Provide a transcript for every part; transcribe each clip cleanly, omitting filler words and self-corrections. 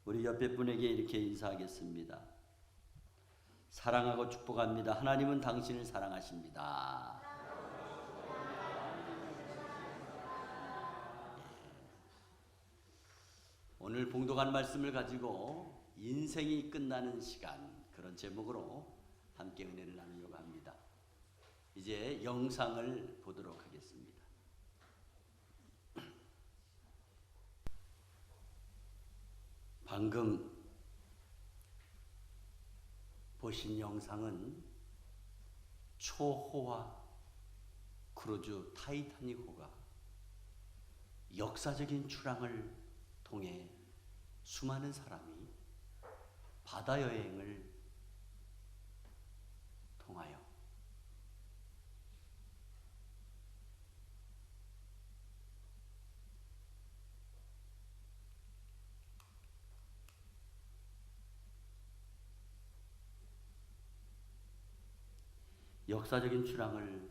우리 옆에 분에게 이렇게 인사하겠습니다. 사랑하고 축복합니다. 하나님은 당신을 사랑하십니다. 오늘 봉독한 말씀을 가지고 인생이 끝나는 시간, 그런 제목으로 함께 은혜를 나누려고 합니다. 이제 영상을 보도록 하겠습니다. 방금 보신 영상은 초호화 크루즈 타이타닉호가 역사적인 출항을 통해 수많은 사람이 바다 여행을 통하여 역사적인 출항을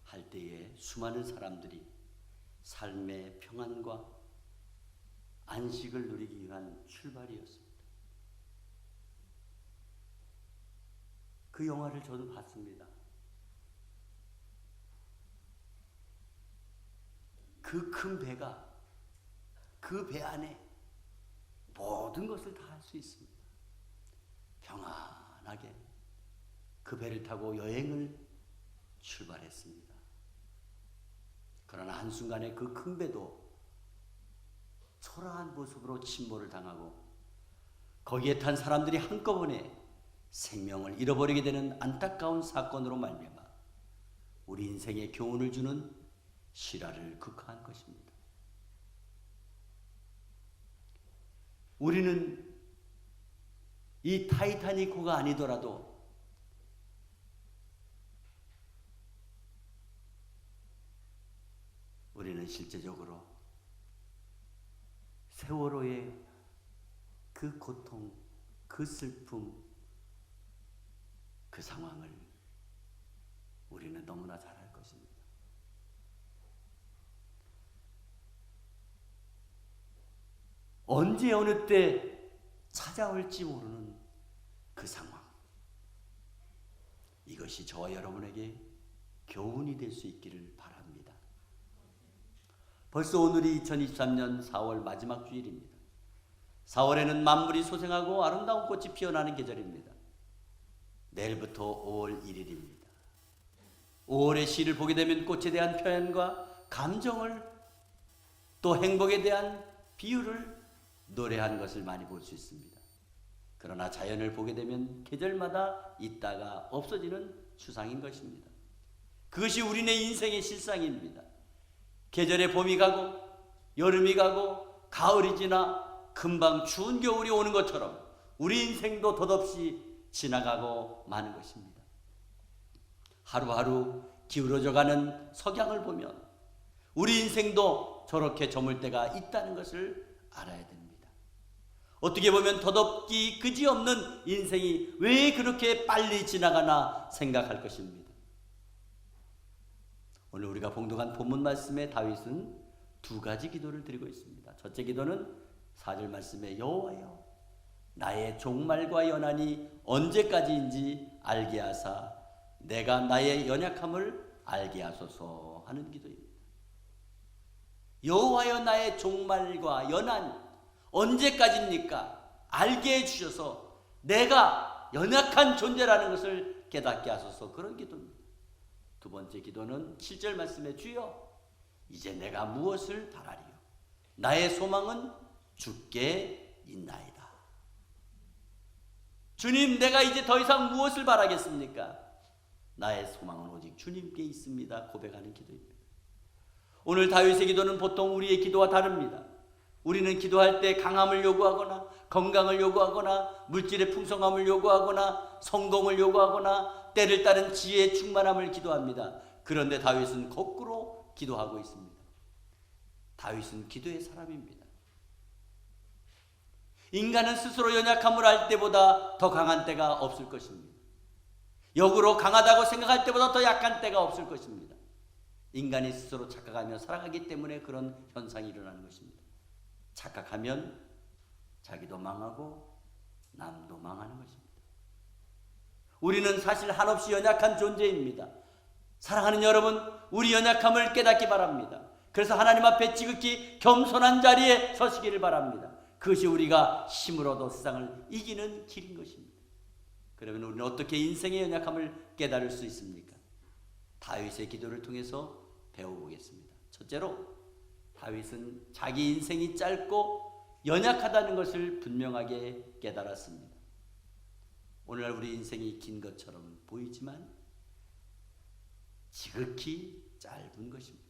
할 때에 수많은 사람들이 삶의 평안과 안식을 누리기 위한 출발이었습니다. 그 영화를 저도 봤습니다. 그 큰 배가 그 배 안에 모든 것을 다 할 수 있습니다. 평안하게 그 배를 타고 여행을 출발했습니다. 그러나 한순간에 그 큰 배도 초라한 모습으로 침몰을 당하고 거기에 탄 사람들이 한꺼번에 생명을 잃어버리게 되는 안타까운 사건으로 말미암아 우리 인생에 교훈을 주는 실화를 극화한 것입니다. 우리는 이 타이타닉호가 아니더라도 우리는 실제적으로 세월호의 그 고통, 그 슬픔, 그 상황을 우리는 너무나 잘 알 것입니다. 언제 어느 때 찾아올지 모르는 그 상황, 이것이 저와 여러분에게 교훈이 될 수 있기를 바랍니다. 벌써 오늘이 2023년 4월 마지막 주일입니다. 4월에는 만물이 소생하고 아름다운 꽃이 피어나는 계절입니다. 내일부터 5월 1일입니다. 5월의 시를 보게 되면 꽃에 대한 표현과 감정을 또 행복에 대한 비유를 노래한 것을 많이 볼 수 있습니다. 그러나 자연을 보게 되면 계절마다 있다가 없어지는 추상인 것입니다. 그것이 우리네 인생의 실상입니다. 계절에 봄이 가고 여름이 가고 가을이 지나 금방 추운 겨울이 오는 것처럼 우리 인생도 덧없이 지나가고 마는 것입니다. 하루하루 기울어져가는 석양을 보면 우리 인생도 저렇게 저물 때가 있다는 것을 알아야 됩니다. 어떻게 보면 덧없기 그지없는 인생이 왜 그렇게 빨리 지나가나 생각할 것입니다. 오늘 우리가 봉독한 본문 말씀에 다윗은 두 가지 기도를 드리고 있습니다. 첫째 기도는 4절 말씀에 여호와여 나의 종말과 연한이 언제까지인지 알게 하사 내가 나의 연약함을 알게 하소서 하는 기도입니다. 여호와여 나의 종말과 연한 언제까지입니까? 알게 해주셔서 내가 연약한 존재라는 것을 깨닫게 하소서, 그런 기도입니다. 두 번째 기도는 7절 말씀에 주여 이제 내가 무엇을 바라리요? 나의 소망은 주께 있나이다. 주님, 내가 이제 더 이상 무엇을 바라겠습니까? 나의 소망은 오직 주님께 있습니다. 고백하는 기도입니다. 오늘 다윗의 기도는 보통 우리의 기도와 다릅니다. 우리는 기도할 때 강함을 요구하거나 건강을 요구하거나 물질의 풍성함을 요구하거나 성공을 요구하거나 때를 따른 지혜의 충만함을 기도합니다. 그런데 다윗은 거꾸로 기도하고 있습니다. 다윗은 기도의 사람입니다. 인간은 스스로 연약함을 알 때보다 더 강한 때가 없을 것입니다. 역으로 강하다고 생각할 때보다 더 약한 때가 없을 것입니다. 인간이 스스로 착각하며 살아가기 때문에 그런 현상이 일어나는 것입니다. 착각하면 자기도 망하고 남도 망하는 것입니다. 우리는 사실 한없이 연약한 존재입니다. 사랑하는 여러분, 우리 연약함을 깨닫기 바랍니다. 그래서 하나님 앞에 지극히 겸손한 자리에 서시기를 바랍니다. 그것이 우리가 힘으로도 세상을 이기는 길인 것입니다. 그러면 우리는 어떻게 인생의 연약함을 깨달을 수 있습니까? 다윗의 기도를 통해서 배워보겠습니다. 첫째로, 다윗은 자기 인생이 짧고 연약하다는 것을 분명하게 깨달았습니다. 오늘날 우리 인생이 긴 것처럼 보이지만 지극히 짧은 것입니다.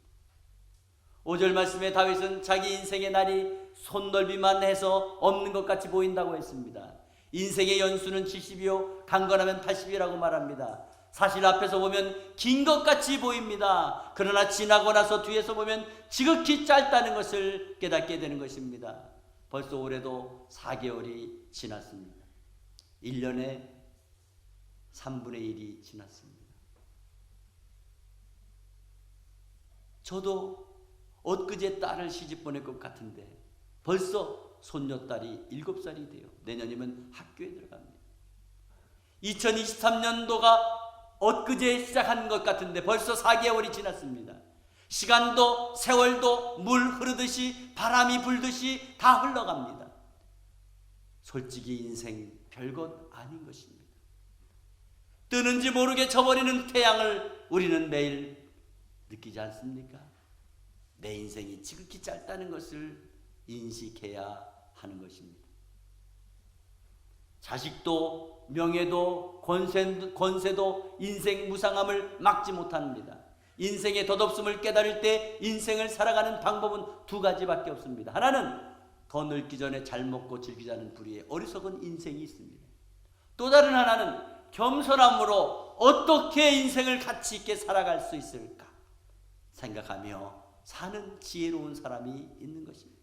5절 말씀에 다윗은 자기 인생의 날이 손넓이만 해서 없는 것 같이 보인다고 했습니다. 인생의 연수는 70이요 강건하면 80이라고 말합니다. 사실 앞에서 보면 긴 것 같이 보입니다. 그러나 지나고 나서 뒤에서 보면 지극히 짧다는 것을 깨닫게 되는 것입니다. 벌써 올해도 4개월이 지났습니다. 1년에 3분의 1이 지났습니다. 저도 엊그제 딸을 시집 보낼 것 같은데 벌써 손녀딸이 7살이 돼요. 내년이면 학교에 들어갑니다. 2023년도가 엊그제 시작한 것 같은데 벌써 4개월이 지났습니다. 시간도 세월도 물 흐르듯이 바람이 불듯이 다 흘러갑니다. 솔직히 인생 별것 아닌 것입니다. 뜨는지 모르게 져버리는 태양을 우리는 매일 느끼지 않습니까? 내 인생이 지극히 짧다는 것을 인식해야 하는 것입니다. 자식도 명예도 권세도 인생 무상함을 막지 못합니다. 인생의 덧없음을 깨달을 때 인생을 살아가는 방법은 두 가지밖에 없습니다. 하나는 더 늙기 전에 잘 먹고 즐기자는 불의의 어리석은 인생이 있습니다. 또 다른 하나는 겸손함으로 어떻게 인생을 가치 있게 살아갈 수 있을까 생각하며 사는 지혜로운 사람이 있는 것입니다.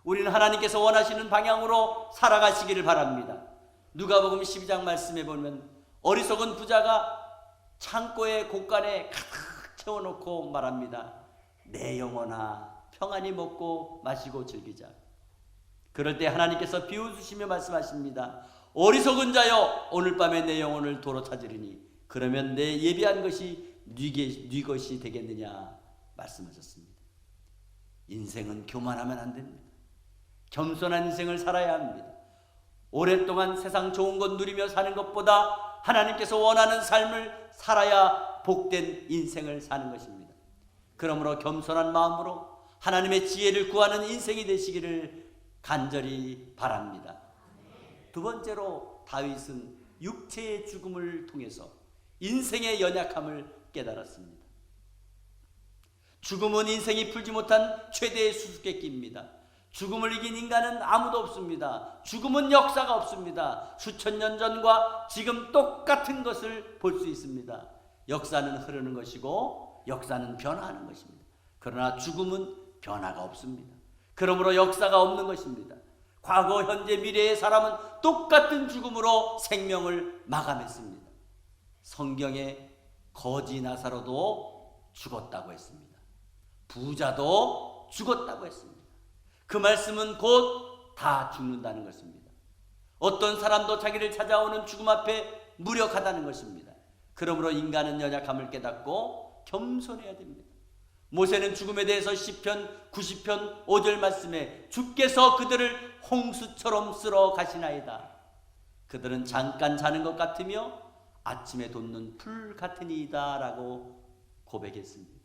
우리는 하나님께서 원하시는 방향으로 살아가시기를 바랍니다. 누가복음 12장 말씀에 보면 어리석은 부자가 창고의 곳간에 가득 채워놓고 말합니다. 내 영혼아 평안히 먹고 마시고 즐기자. 그럴 때 하나님께서 비웃으시며 말씀하십니다. 어리석은 자여 오늘 밤에 내 영혼을 도로 찾으리니 그러면 내 예비한 것이 네 것이 되겠느냐 말씀하셨습니다. 인생은 교만하면 안 됩니다. 겸손한 인생을 살아야 합니다. 오랫동안 세상 좋은 것 누리며 사는 것보다 하나님께서 원하는 삶을 살아야 복된 인생을 사는 것입니다. 그러므로 겸손한 마음으로 하나님의 지혜를 구하는 인생이 되시기를 간절히 바랍니다. 두 번째로 다윗은 육체의 죽음을 통해서 인생의 연약함을 깨달았습니다. 죽음은 인생이 풀지 못한 최대의 수수께끼입니다. 죽음을 이긴 인간은 아무도 없습니다. 죽음은 역사가 없습니다. 수천 년 전과 지금 똑같은 것을 볼 수 있습니다. 역사는 흐르는 것이고 역사는 변화하는 것입니다. 그러나 죽음은 변화가 없습니다. 그러므로 역사가 없는 것입니다. 과거, 현재, 미래의 사람은 똑같은 죽음으로 생명을 마감했습니다. 성경에 거지 나사로도 죽었다고 했습니다. 부자도 죽었다고 했습니다. 그 말씀은 곧 다 죽는다는 것입니다. 어떤 사람도 자기를 찾아오는 죽음 앞에 무력하다는 것입니다. 그러므로 인간은 연약함을 깨닫고 겸손해야 됩니다. 모세는 죽음에 대해서 시편 90편 5절 말씀에 주께서 그들을 홍수처럼 쓸어 가시나이다. 그들은 잠깐 자는 것 같으며 아침에 돋는 풀 같으니이다 라고 고백했습니다.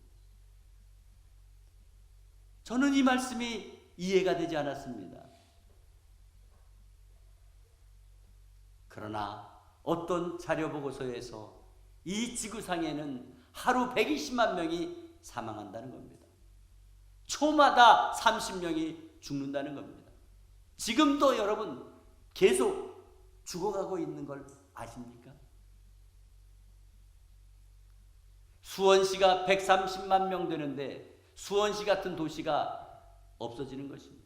저는 이 말씀이 이해가 되지 않았습니다. 그러나 어떤 자료 보고서에서 이 지구상에는 하루 120만 명이 사망한다는 겁니다. 초마다 30명이 죽는다는 겁니다. 지금도 여러분 계속 죽어가고 있는 걸 아십니까? 수원시가 130만 명 되는데 수원시 같은 도시가 없어지는 것입니다.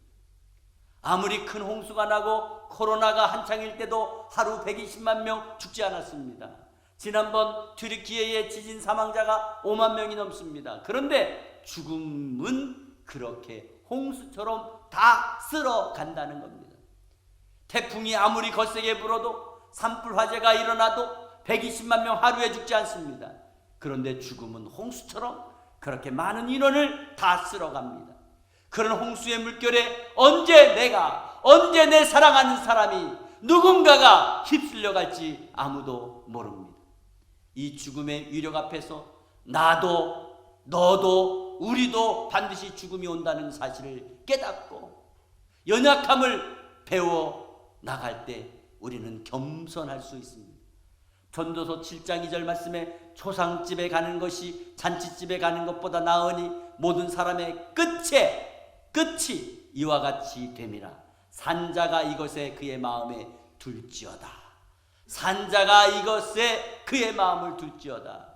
아무리 큰 홍수가 나고 코로나가 한창일 때도 하루 120만 명 죽지 않았습니다. 지난번 튀르키예의 지진 사망자가 5만 명이 넘습니다. 그런데 죽음은 그렇게 홍수처럼 다 쓸어간다는 겁니다. 태풍이 아무리 거세게 불어도 산불 화재가 일어나도 120만 명 하루에 죽지 않습니다. 그런데 죽음은 홍수처럼 그렇게 많은 인원을 다 쓸어갑니다. 그런 홍수의 물결에 언제 내 사랑하는 사람이 누군가가 휩쓸려 갈지 아무도 모릅니다. 이 죽음의 위력 앞에서 나도 너도 우리도 반드시 죽음이 온다는 사실을 깨닫고 연약함을 배워 나갈 때 우리는 겸손할 수 있습니다. 전도서 7장 2절 말씀에 초상집에 가는 것이 잔치집에 가는 것보다 나으니 모든 사람의 끝이 이와 같이 됨이라. 산자가 이것에 그의 마음에 둘지어다. 산자가 이것에 그의 마음을 둘지어다.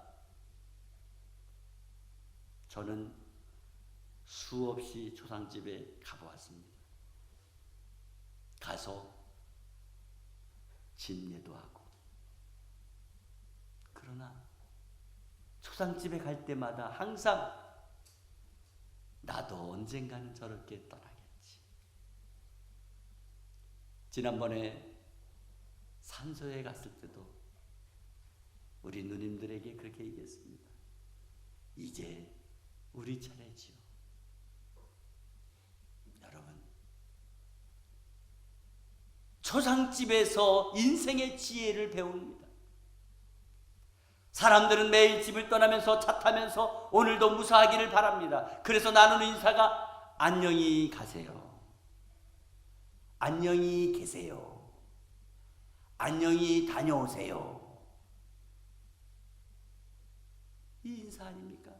저는 수없이 초상집에 가보았습니다. 가서 집례도 하고. 그러나 초상집에 갈 때마다 항상 나도 언젠가는 저렇게 떠나겠지. 지난번에 산소에 갔을 때도 우리 누님들에게 그렇게 얘기했습니다. 이제 우리 차례지요. 여러분, 초상집에서 인생의 지혜를 배웁니다. 사람들은 매일 집을 떠나면서 차 타면서 오늘도 무사하기를 바랍니다. 그래서 나누는 인사가 안녕히 가세요. 안녕히 계세요. 안녕히 다녀오세요. 이 인사 아닙니까?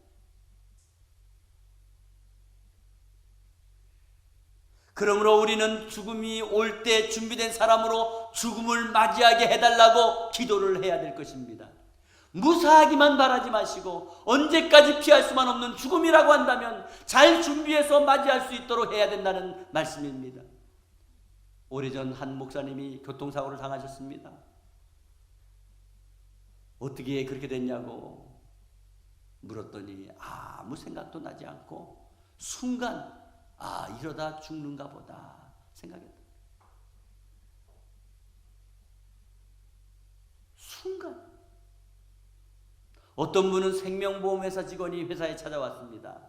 그러므로 우리는 죽음이 올 때 준비된 사람으로 죽음을 맞이하게 해달라고 기도를 해야 될 것입니다. 무사하기만 바라지 마시고 언제까지 피할 수만 없는 죽음이라고 한다면 잘 준비해서 맞이할 수 있도록 해야 된다는 말씀입니다. 오래전 한 목사님이 교통사고를 당하셨습니다. 어떻게 그렇게 됐냐고 물었더니 아무 생각도 나지 않고 순간 이러다 죽는가 보다 생각했다. 순간. 어떤 분은 생명보험회사 직원이 회사에 찾아왔습니다.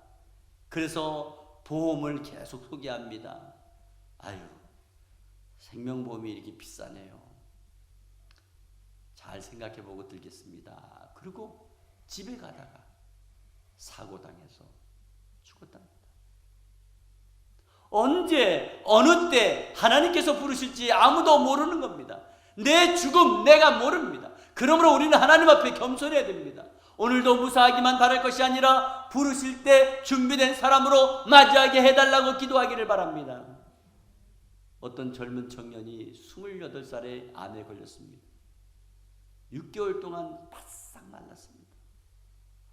그래서 보험을 계속 소개합니다. 아유, 생명보험이 이렇게 비싸네요. 잘 생각해보고 들겠습니다. 그리고 집에 가다가 사고당해서 죽었답니다. 언제 어느 때 하나님께서 부르실지 아무도 모르는 겁니다. 내 죽음 내가 모릅니다. 그러므로 우리는 하나님 앞에 겸손해야 됩니다. 오늘도 무사하기만 바랄 것이 아니라 부르실 때 준비된 사람으로 맞이하게 해달라고 기도하기를 바랍니다. 어떤 젊은 청년이 28살에 암에 걸렸습니다. 6개월 동안 바싹 말랐습니다.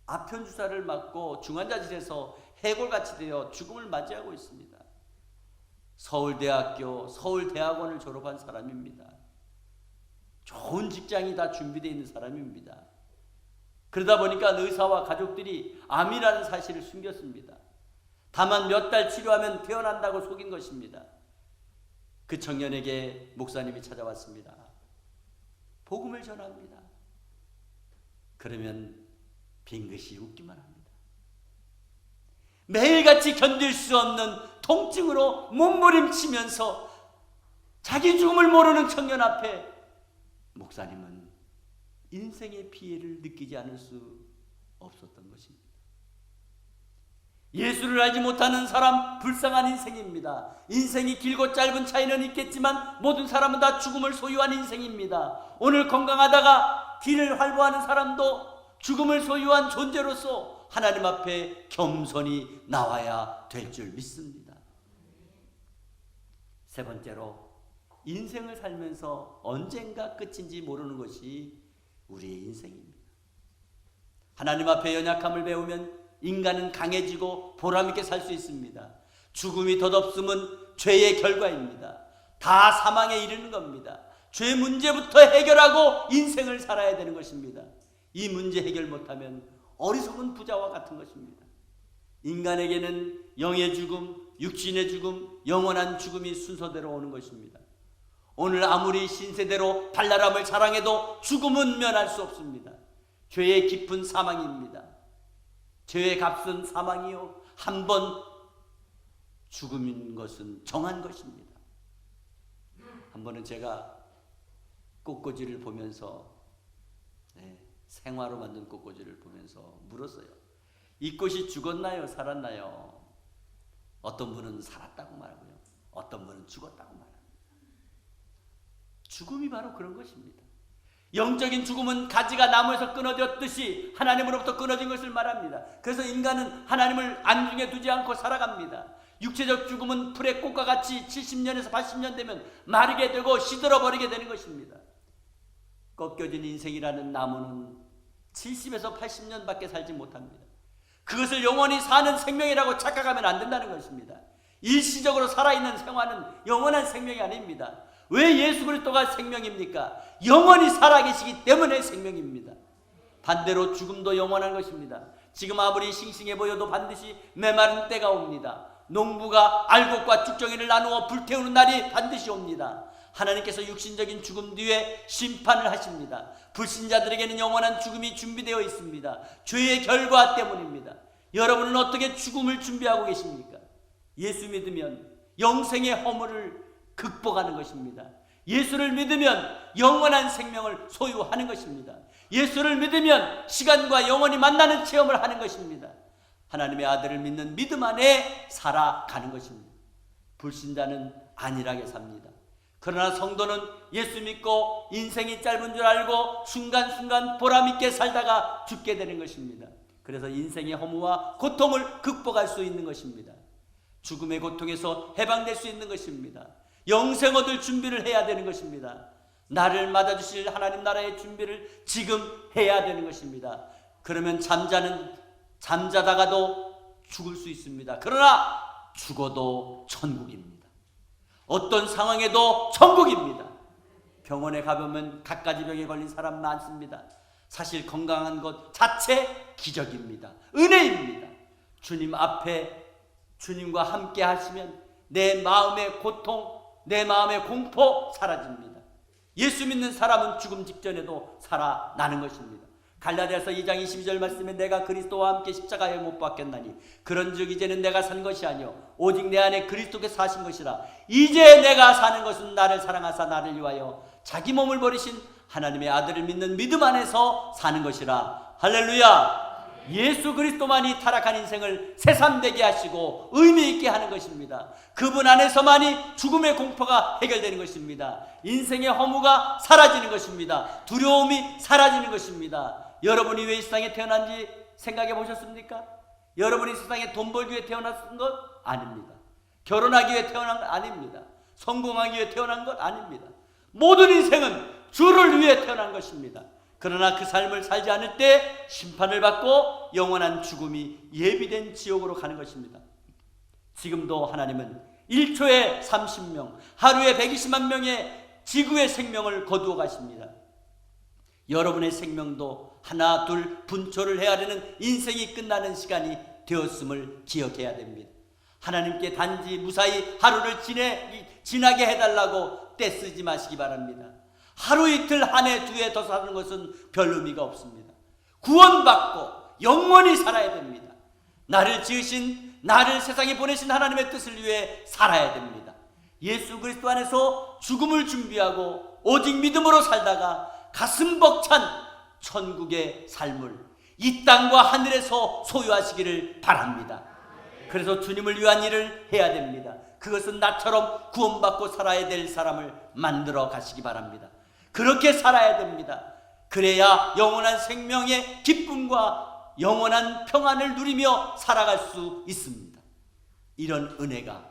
아편 주사를 맞고 중환자실에서 해골같이 되어 죽음을 맞이하고 있습니다. 서울대학교, 서울대학원을 졸업한 사람입니다. 좋은 직장이 다 준비되어 있는 사람입니다. 그러다 보니까 의사와 가족들이 암이라는 사실을 숨겼습니다. 다만 몇 달 치료하면 퇴원한다고 속인 것입니다. 그 청년에게 목사님이 찾아왔습니다. 복음을 전합니다. 그러면 빙긋이 웃기만 합니다. 매일같이 견딜 수 없는 통증으로 몸부림치면서 자기 죽음을 모르는 청년 앞에 목사님은 인생의 피해를 느끼지 않을 수 없었던 것입니다. 예수를 알지 못하는 사람 불쌍한 인생입니다. 인생이 길고 짧은 차이는 있겠지만 모든 사람은 다 죽음을 소유한 인생입니다. 오늘 건강하다가 뒤를 활보하는 사람도 죽음을 소유한 존재로서 하나님 앞에 겸손히 나와야 될 줄 믿습니다. 세 번째로, 인생을 살면서 언젠가 끝인지 모르는 것이 우리의 인생입니다. 하나님 앞에 연약함을 배우면 인간은 강해지고 보람있게 살 수 있습니다. 죽음이 덧없음은 죄의 결과입니다. 다 사망에 이르는 겁니다. 죄 문제부터 해결하고 인생을 살아야 되는 것입니다. 이 문제 해결 못하면 어리석은 부자와 같은 것입니다. 인간에게는 영의 죽음, 육신의 죽음, 영원한 죽음이 순서대로 오는 것입니다. 오늘 아무리 신세대로 발랄함을 자랑해도 죽음은 면할 수 없습니다. 죄의 깊은 사망입니다. 죄의 값은 사망이요, 한 번 죽음인 것은 정한 것입니다. 한 번은 제가 꽃꽂이를 보면서, 생화로 만든 꽃꽂이를 보면서 물었어요. 이 꽃이 죽었나요? 살았나요? 어떤 분은 살았다고 말하고요, 어떤 분은 죽었다고 말합니다. 죽음이 바로 그런 것입니다. 영적인 죽음은 가지가 나무에서 끊어졌듯이 하나님으로부터 끊어진 것을 말합니다. 그래서 인간은 하나님을 안중에 두지 않고 살아갑니다. 육체적 죽음은 풀의 꽃과 같이 70년에서 80년 되면 마르게 되고 시들어버리게 되는 것입니다. 꺾여진 인생이라는 나무는 70에서 80년밖에 살지 못합니다. 그것을 영원히 사는 생명이라고 착각하면 안 된다는 것입니다. 일시적으로 살아있는 생활은 영원한 생명이 아닙니다. 왜 예수 그리스도가 생명입니까? 영원히 살아계시기 때문에 생명입니다. 반대로 죽음도 영원한 것입니다. 지금 아무리 싱싱해 보여도 반드시 메마른 때가 옵니다. 농부가 알곡과 쭉정이를 나누어 불태우는 날이 반드시 옵니다. 하나님께서 육신적인 죽음 뒤에 심판을 하십니다. 불신자들에게는 영원한 죽음이 준비되어 있습니다. 죄의 결과 때문입니다. 여러분은 어떻게 죽음을 준비하고 계십니까? 예수 믿으면 영생의 허물을 극복하는 것입니다. 예수를 믿으면 영원한 생명을 소유하는 것입니다. 예수를 믿으면 시간과 영원히 만나는 체험을 하는 것입니다. 하나님의 아들을 믿는 믿음 안에 살아가는 것입니다. 불신자는 안일하게 삽니다. 그러나 성도는 예수 믿고 인생이 짧은 줄 알고 순간순간 보람있게 살다가 죽게 되는 것입니다. 그래서 인생의 허무와 고통을 극복할 수 있는 것입니다. 죽음의 고통에서 해방될 수 있는 것입니다. 영생 얻을 준비를 해야 되는 것입니다. 나를 맞아주실 하나님 나라의 준비를 지금 해야 되는 것입니다. 그러면 잠자다가도 죽을 수 있습니다. 그러나 죽어도 천국입니다. 어떤 상황에도 천국입니다. 병원에 가보면 갖가지 병에 걸린 사람 많습니다. 사실 건강한 것 자체 기적입니다. 은혜입니다. 주님 앞에 주님과 함께 하시면 내 마음의 고통, 내 마음의 공포 사라집니다. 예수 믿는 사람은 죽음 직전에도 살아나는 것입니다. 갈라디아서 2장 22절 말씀에 내가 그리스도와 함께 십자가에 못 박혔나니 그런즉 이제는 내가 산 것이 아니요 오직 내 안에 그리스도께서 사신 것이라. 이제 내가 사는 것은 나를 사랑하사 나를 위하여 자기 몸을 버리신 하나님의 아들을 믿는 믿음 안에서 사는 것이라. 할렐루야. 예수 그리스도만이 타락한 인생을 새삼되게 하시고 의미 있게 하는 것입니다. 그분 안에서만이 죽음의 공포가 해결되는 것입니다. 인생의 허무가 사라지는 것입니다. 두려움이 사라지는 것입니다. 여러분이 왜 이 세상에 태어난지 생각해 보셨습니까? 여러분이 세상에 돈 벌기 위해 태어난 것 아닙니다. 결혼하기 위해 태어난 것 아닙니다. 성공하기 위해 태어난 것 아닙니다. 모든 인생은 주를 위해 태어난 것입니다. 그러나 그 삶을 살지 않을 때 심판을 받고 영원한 죽음이 예비된 지옥으로 가는 것입니다. 지금도 하나님은 1초에 30명, 하루에 120만 명의 지구의 생명을 거두어 가십니다. 여러분의 생명도 하나 둘 분초를 해야 되는 인생이 끝나는 시간이 되었음을 기억해야 됩니다. 하나님께 단지 무사히 하루를 지나게 해달라고 떼쓰지 마시기 바랍니다. 하루 이틀 한 해 두 해 더 사는 것은 별 의미가 없습니다. 구원받고 영원히 살아야 됩니다. 나를 지으신, 나를 세상에 보내신 하나님의 뜻을 위해 살아야 됩니다. 예수 그리스도 안에서 죽음을 준비하고 오직 믿음으로 살다가 가슴 벅찬 천국의 삶을 이 땅과 하늘에서 소유하시기를 바랍니다. 그래서 주님을 위한 일을 해야 됩니다. 그것은 나처럼 구원받고 살아야 될 사람을 만들어 가시기 바랍니다. 그렇게 살아야 됩니다. 그래야 영원한 생명의 기쁨과 영원한 평안을 누리며 살아갈 수 있습니다. 이런 은혜가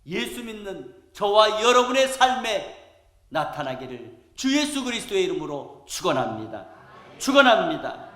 예수 믿는 저와 여러분의 삶에 나타나기를 주 예수 그리스도의 이름으로 축원합니다. 축원합니다.